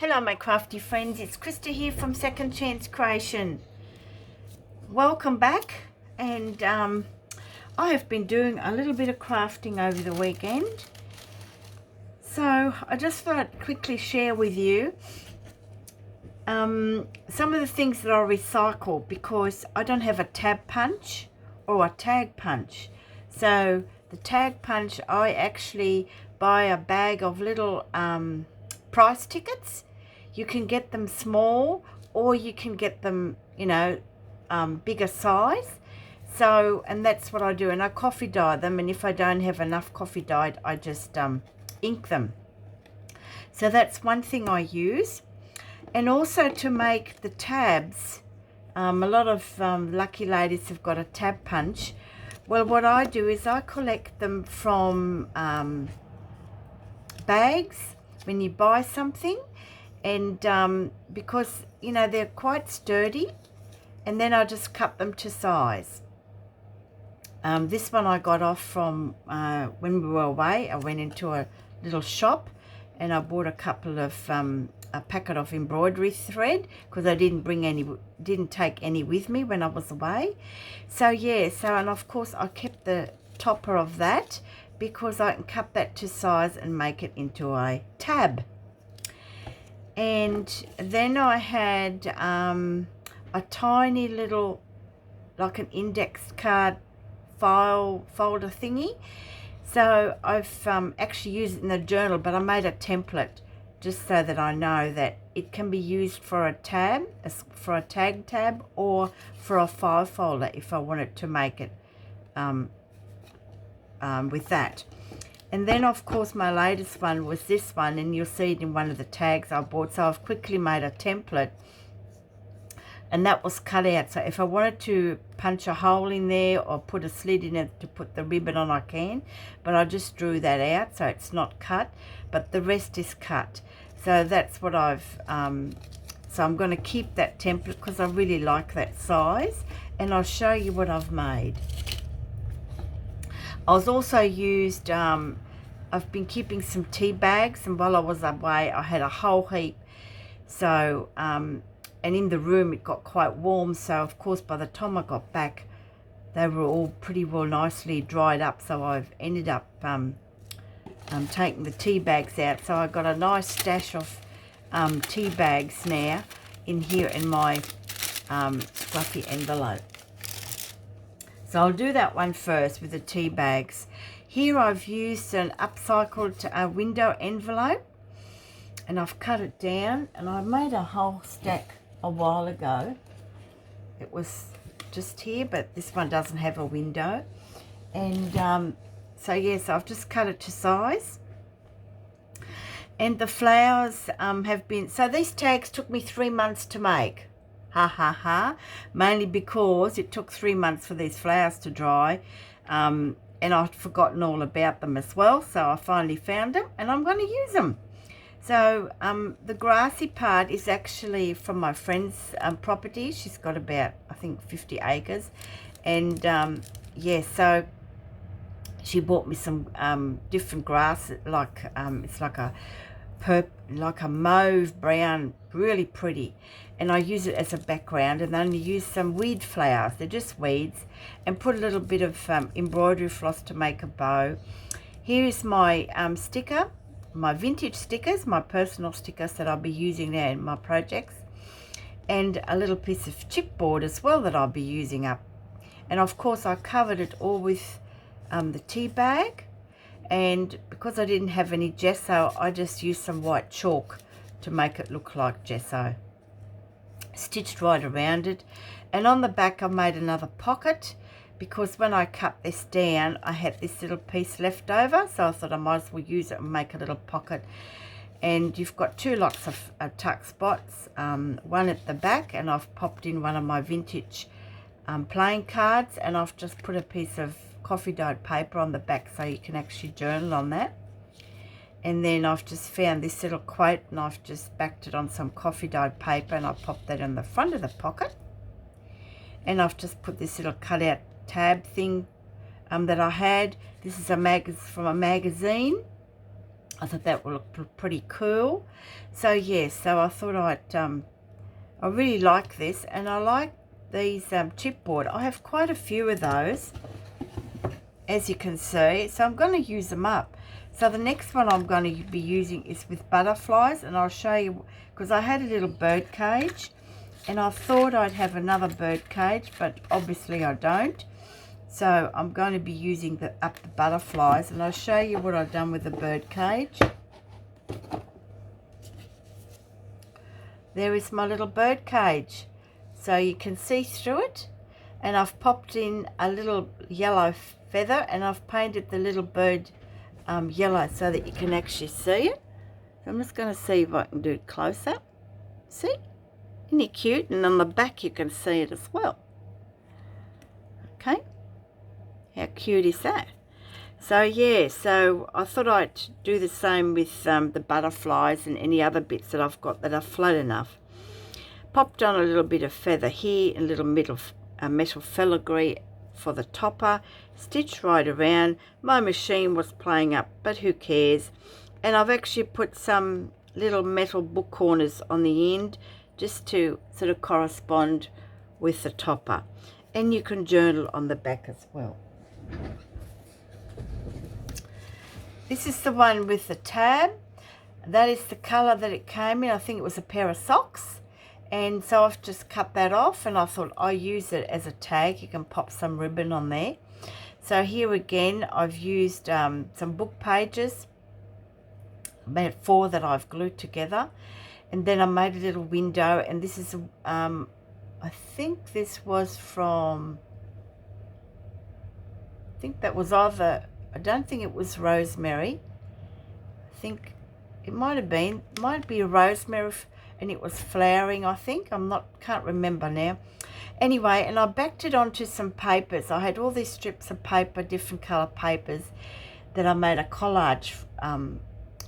Hello my crafty friends, it's Krista here from Second Chance Creation. Welcome back, and I have been doing a little bit of crafting over the weekend. So I just thought I'd quickly share with you some of the things that I recycle because I don't have a tab punch or a tag punch. So the tag punch, I actually buy a bag of little price tickets. You can get them small or you can get them, bigger size. So, and that's what I do. And I coffee dye them. And if I don't have enough coffee dyed, I just ink them. So that's one thing I use. And also to make the tabs, a lot of lucky ladies have got a tab punch. Well, what I do is I collect them from bags when you buy something. And because they're quite sturdy, and then I just cut them to size. This one I got off from when we were away. I went into a little shop and I bought a packet of embroidery thread because I didn't take any with me when I was away. So yeah, and of course I kept the topper of that because I can cut that to size and make it into a tab. And then I had a tiny little, like an index card folder thingy. So I've actually used it in the journal, but I made a template just so that I know that it can be used for a tab, for a tag tab, or for a file folder if I wanted to make it with that. And then, of course, my latest one was this one, and you'll see it in one of the tags I bought. So I've quickly made a template, and that was cut out. So if I wanted to punch a hole in there or put a slit in it to put the ribbon on, I can. But I just drew that out, so it's not cut, but the rest is cut. So that's what I've... so I'm going to keep that template because I really like that size, and I'll show you what I've made. I was also used, I've been keeping some tea bags, and while I was away I had a whole heap. So, and in the room it got quite warm, so of course by the time I got back they were all pretty well nicely dried up. So I've ended up taking the tea bags out. So I got a nice stash of tea bags now in here in my fluffy envelope. So I'll do that one first with the tea bags. Here I've used an upcycled window envelope, and I've cut it down, and I made a whole stack a while ago. It was just here, but this one doesn't have a window. And so yes, I've just cut it to size. And the flowers have been, so these tags took me 3 months to make. Ha ha ha, mainly because it took 3 months for these flowers to dry, and I'd forgotten all about them as well. So I finally found them, and I'm going to use them. So the grassy part is actually from my friend's property. She's got about, I think, 50 acres, and yeah, so she bought me some different grass, like it's like a mauve brown, really pretty, and I use it as a background. And then I use some weed flowers, they're just weeds, and put a little bit of embroidery floss to make a bow. Here is my sticker, my vintage stickers, my personal stickers that I'll be using now in my projects, and a little piece of chipboard as well that I'll be using up. And of course I covered it all with the tea bag. And because I didn't have any gesso, I just used some white chalk to make it look like gesso. Stitched right around it. And on the back I made another pocket because when I cut this down I had this little piece left over, so I thought I might as well use it and make a little pocket. And you've got two lots of tuck spots, one at the back, and I've popped in one of my vintage playing cards, and I've just put a piece of coffee dyed paper on the back so you can actually journal on that. And then I've just found this little quote, and I've just backed it on some coffee dyed paper, and I popped that in the front of the pocket. And I've just put this little cutout tab thing that I had. This is from a magazine I thought that would look pretty cool. So yes, so I thought I really like this, and I like these chipboard. I have quite a few of those, as you can see, so I'm going to use them up. So the next one I'm going to be using is with butterflies, and I'll show you, because I had a little bird cage and I thought I'd have another bird cage, but obviously I don't. So I'm going to be using the butterflies, and I'll show you what I've done with the bird cage. There is my little bird cage, so you can see through it, and I've popped in a little yellow feather, and I've painted the little bird yellow so that you can actually see it. So I'm just going to see if I can do it close up. See? Isn't it cute? And on the back you can see it as well. Okay, how cute is that? So yeah, so I thought I'd do the same with the butterflies and any other bits that I've got that are flat enough. Popped on a little bit of feather here and a little metal filigree for the topper. Stitched right around. My machine was playing up, but who cares? And I've actually put some little metal book corners on the end just to sort of correspond with the topper. And you can journal on the back as well. This is the one with the tab. That is the colour that it came in. I think it was a pair of socks. And so I've just cut that off, and I thought I'll use it as a tag. You can pop some ribbon on there. So here again, I've used some book pages, about 4 that I've glued together. And then I made a little window, and this is, I think this was from, I think that was either, I don't think it was rosemary. I think it might have been, might be a rosemary, and it was flowering, I think. Can't remember now. Anyway, and I backed it onto some papers. I had all these strips of paper, different colour papers, that I made a collage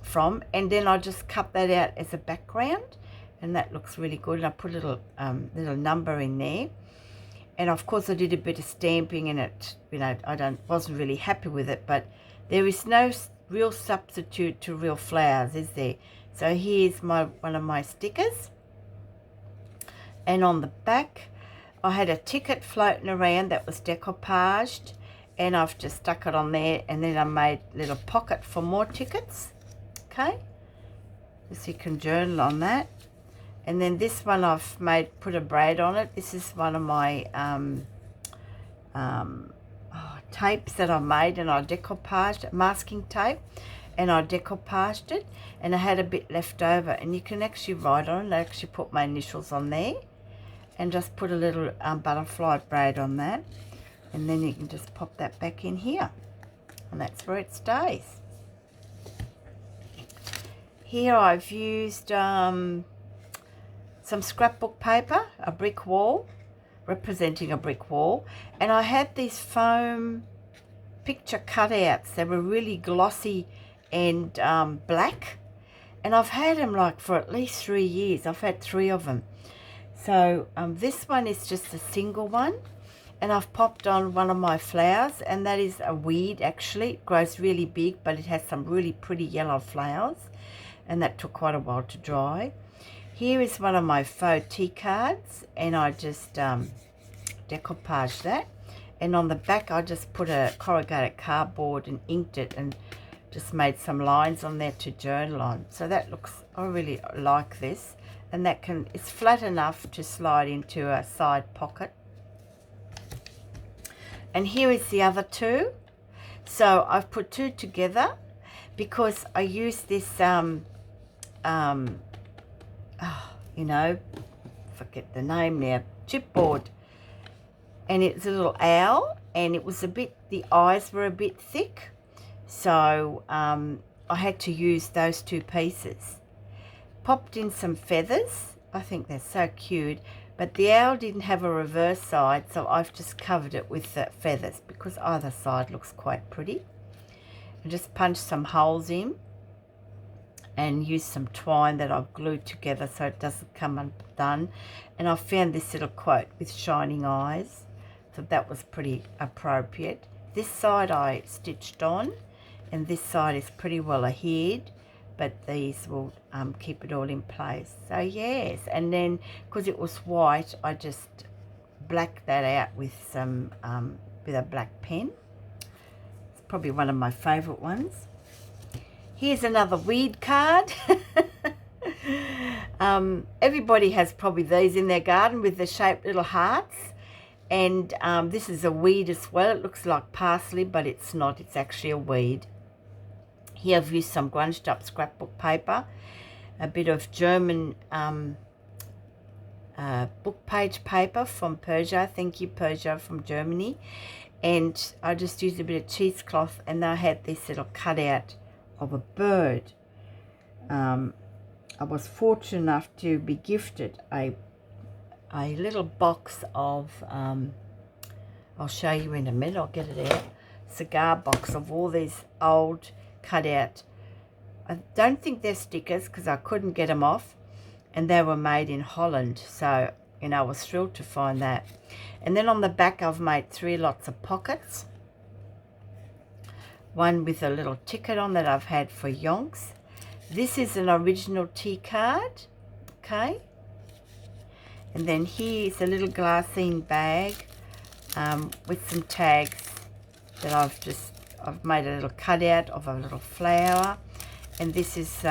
from, and then I just cut that out as a background, and that looks really good. And I put a little number in there. And of course I did a bit of stamping in it. You know, wasn't really happy with it, but there is no real substitute to real flowers, is there? So here's one of my stickers. And on the back, I had a ticket floating around that was decoupaged, and I've just stuck it on there, and then I made a little pocket for more tickets. Okay, so you can journal on that. And then this one I've put a braid on it. This is one of my tapes that I made, and I decoupaged, masking tape, and I decoupaged it, and I had a bit left over, and you can actually write on it. I actually put my initials on there, and just put a little butterfly braid on that, and then you can just pop that back in here, and that's where it stays. Here I've used some scrapbook paper, a brick wall, representing a brick wall, and I had these foam picture cutouts. They were really glossy and black, and I've had them like for at least 3 years. I've had 3 of them. So this one is just a single one, and I've popped on one of my flowers, and that is a weed actually. It grows really big, but it has some really pretty yellow flowers, and that took quite a while to dry. Here is one of my faux tea cards, and I just decoupaged that. And on the back, I just put a corrugated cardboard and inked it, and just made some lines on there to journal on. So that looks, I really like this. And that it's flat enough to slide into a side pocket. And here is the other 2. So I've put 2 together because I use this, you know, forget the name now, chipboard. And it's a little owl, and it was the eyes were a bit thick. So I had to use those 2 pieces. Popped in some feathers. I think they're so cute. But the owl didn't have a reverse side, so I've just covered it with the feathers because either side looks quite pretty. And just punched some holes in and used some twine that I've glued together so it doesn't come undone. And I found this little quote with shining eyes, so that was pretty appropriate. This side I stitched on, and this side is pretty well adhered. but these will keep it all in place. So yes, and then because it was white, I just blacked that out with some with a black pen. It's probably one of my favorite ones. Here's another weed card. Everybody has probably these in their garden with the shaped little hearts, and this is a weed as well. It looks like parsley, but it's not. It's actually a weed. Here I've used some grunged up scrapbook paper, a bit of German book page paper from Persia. Thank you, Persia, from Germany. And I just used a bit of cheesecloth, and I had this little cutout of a bird. I was fortunate enough to be gifted a little box of, I'll show you in a minute, I'll get it out, cigar box of all these old cut out. I don't think they're stickers because I couldn't get them off, and they were made in Holland, so you know I was thrilled to find that. And then on the back I've made 3 lots of pockets, one with a little ticket on that I've had for yonks. This is an original tea card, okay, and then here's a little glassine bag with some tags that I've made a little cutout of a little flower. And this is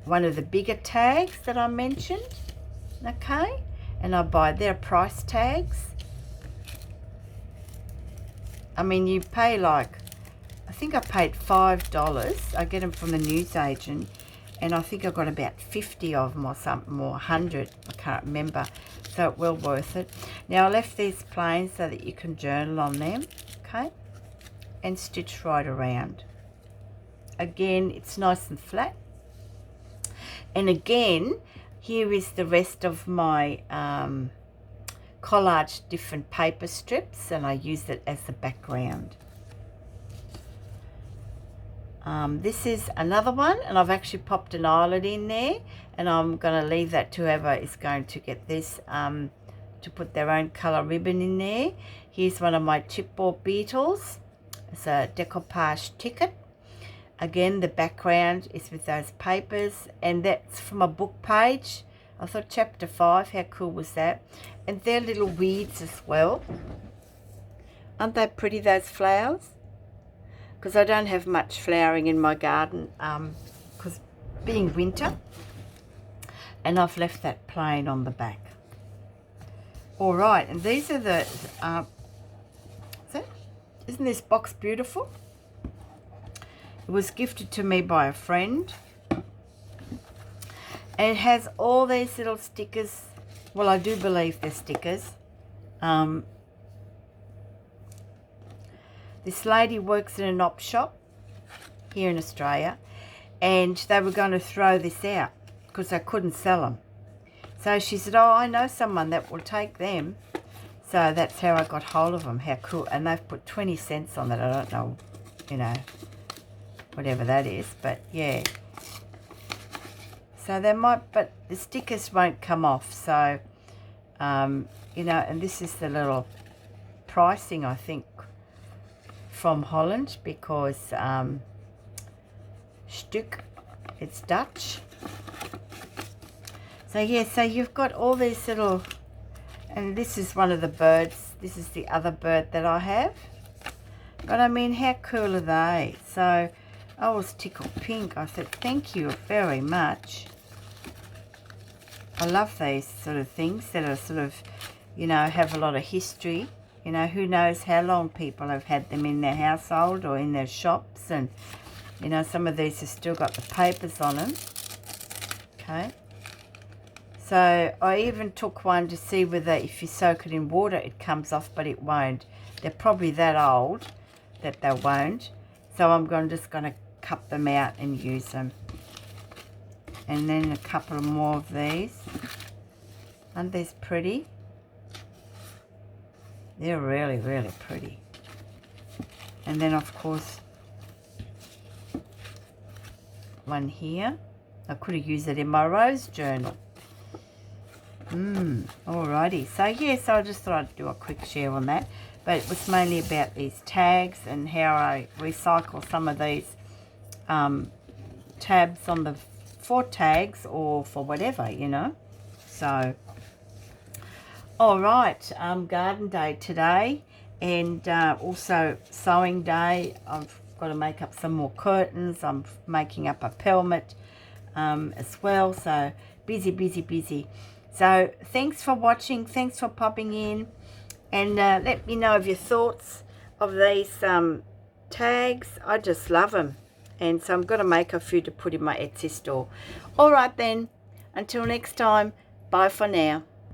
one of the bigger tags that I mentioned, okay, and they're price tags. I mean, you pay like, I think I paid $5. I get them from the newsagent, and I think I got about 50 of them or something, or 100, I can't remember, so well worth it. Now I left these plain so that you can journal on them, okay, and stitch right around. Again, it's nice and flat. And again, here is the rest of my collage different paper strips, and I used it as the background. This is another one, and I've actually popped an eyelet in there, and I'm going to leave that to whoever is going to get this to put their own colour ribbon in there. Here's one of my chipboard beetles. It's a decoupage ticket. Again, the background is with those papers, and that's from a book page. I thought chapter 5, how cool was that? And they're little weeds as well. Aren't they pretty, those flowers? Because I don't have much flowering in my garden, because being winter, and I've left that plain on the back. All right, and these are the, isn't this box beautiful? It was gifted to me by a friend, and it has all these little stickers. Well, I do believe they're stickers. This lady works in an op shop here in Australia, and they were going to throw this out because they couldn't sell them. So she said, oh, I know someone that will take them. So that's how I got hold of them. How cool. And they've put 20 cents on it. I don't know, you know, whatever that is, but yeah. So they might, but the stickers won't come off. So, you know, and this is the little pricing, I think, from Holland, because Stuk, it's Dutch. So yeah, so you've got all these little, and this is one of the birds. This is the other bird that I have. But I mean, how cool are they? So I was tickled pink. I said, thank you very much. I love these sort of things that are sort of, you know, have a lot of history. You know, who knows how long people have had them in their household or in their shops. And, you know, some of these have still got the papers on them. Okay. So I even took one to see whether if you soak it in water it comes off, but it won't. They're probably that old that they won't. So just going to cut them out and use them. And then a couple more of these. Aren't these pretty? They're really, really pretty. And then, of course, one here. I could have used it in my rose journal. Alrighty. So, yes, I just thought I'd do a quick share on that. But it was mainly about these tags and how I recycle some of these tabs on the for tags or for whatever, you know. So all right, garden day today, and also sewing day. I've got to make up some more curtains. I'm making up a pelmet as well. So busy. So thanks for watching. Thanks for popping in, and let me know of your thoughts of these tags. I just love them, and so I'm going to make a few to put in my Etsy store. All right then, until next time, bye for now.